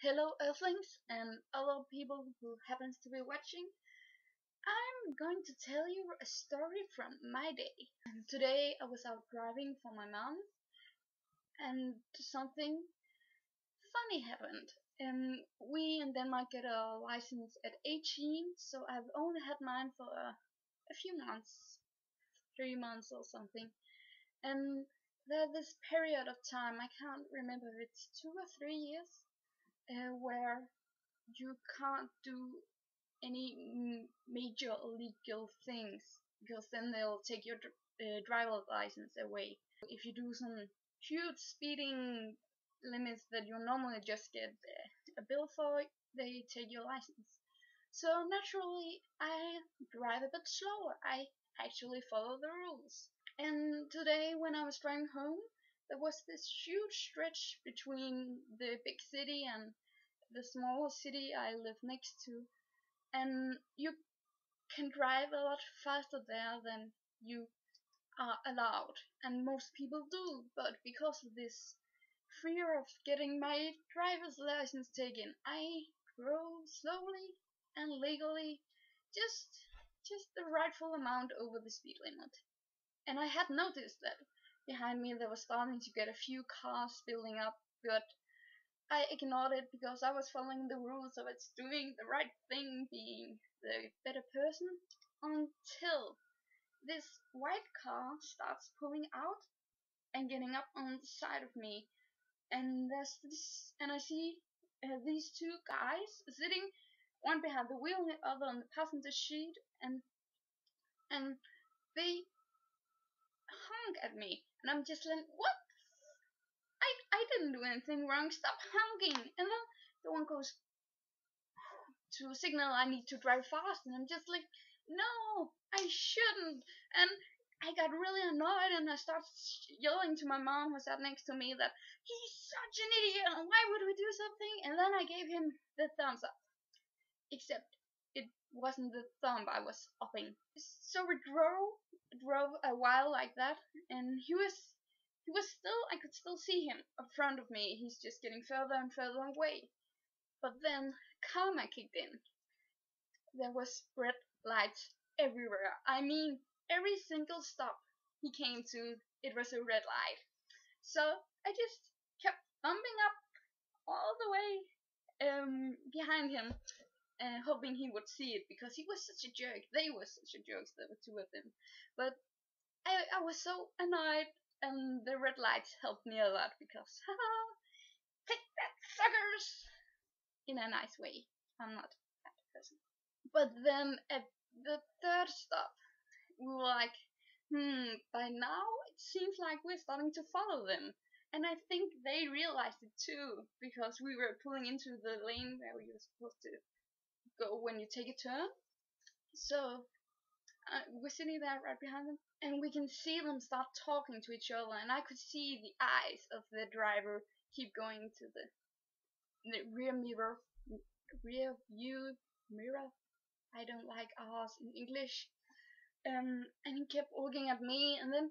Hello, Earthlings, and other people who happens to be watching. I'm going to tell you a story from my day. And today I was out driving for my mom, and something funny happened. We in Denmark get a license at 18, so I've only had mine for a few months, 3 months or something. And there's this period of time, I can't remember if it's 2 or 3 years, where you can't do any major illegal things because then they'll take your driver's license away. If you do some huge speeding limits that you normally just get a bill for, they take your license. So naturally, I drive a bit slower. I actually follow the rules. And today, when I was driving home, there was this huge stretch between the big city and the small city I live next to, and you can drive a lot faster there than you are allowed, and most people do. But because of this fear of getting my driver's license taken, I drove slowly and legally, just just the rightful amount over the speed limit. And I had noticed that behind me there was starting to get a few cars building up, but I ignored it because I was following the rules of it's doing the right thing, being the better person, until this white car starts pulling out and getting up on the side of me. And I see these two guys sitting, one behind the wheel and the other on the passenger seat, and they honk at me, and I'm just like, what? I didn't do anything wrong. Stop honking! And then the one goes to signal I need to drive fast, and I'm just like, no, I shouldn't. And I got really annoyed, and I started yelling to my mom, who sat next to me, that he's such an idiot, and why would we do something? And then I gave him the thumbs up, except it wasn't the thumb I was upping. So we drove a while like that, and he was still, I could still see him in front of me. He's just getting further and further away. But then karma kicked in. There was red lights everywhere. I mean, every single stop he came to, it was a red light. So I just kept bumping up all the way behind him, hoping he would see it, because he was such a jerk. They were such a jerks. There were two of them. But I was so annoyed, and the red lights helped me a lot because, haha, take that, suckers! In a nice way. I'm not that person. But then at the third stop, we were like, by now it seems like we're starting to follow them. And I think they realized it too, because we were pulling into the lane where you're supposed to go when you take a turn. So we're sitting there right behind them, and we can see them start talking to each other, and I could see the eyes of the driver keep going to the rear view mirror. I don't like R's in English. And he kept looking at me, and then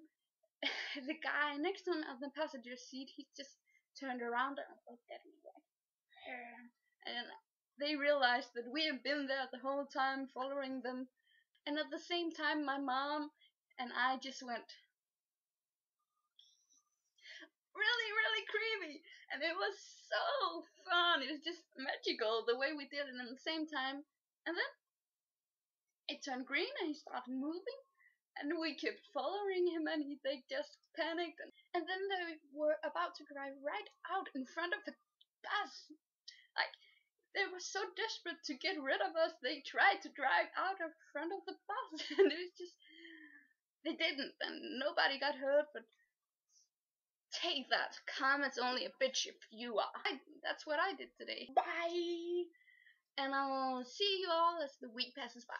the guy next to him on the passenger seat, he just turned around and looked at me like, and they realized that we had been there the whole time following them. And at the same time, my mom and I just went really, really creepy, and it was so fun. It was just magical the way we did it. And at the same time, and then it turned green and he started moving, and we kept following him, and they just panicked, and then they were about to drive right out in front of the bus. Like, they were so desperate to get rid of us, they tried to drive out in front of the bus. And it was just, they didn't, and nobody got hurt. But take that, karma's only a bitch if you are. That's what I did today. Bye, and I'll see you all as the week passes by.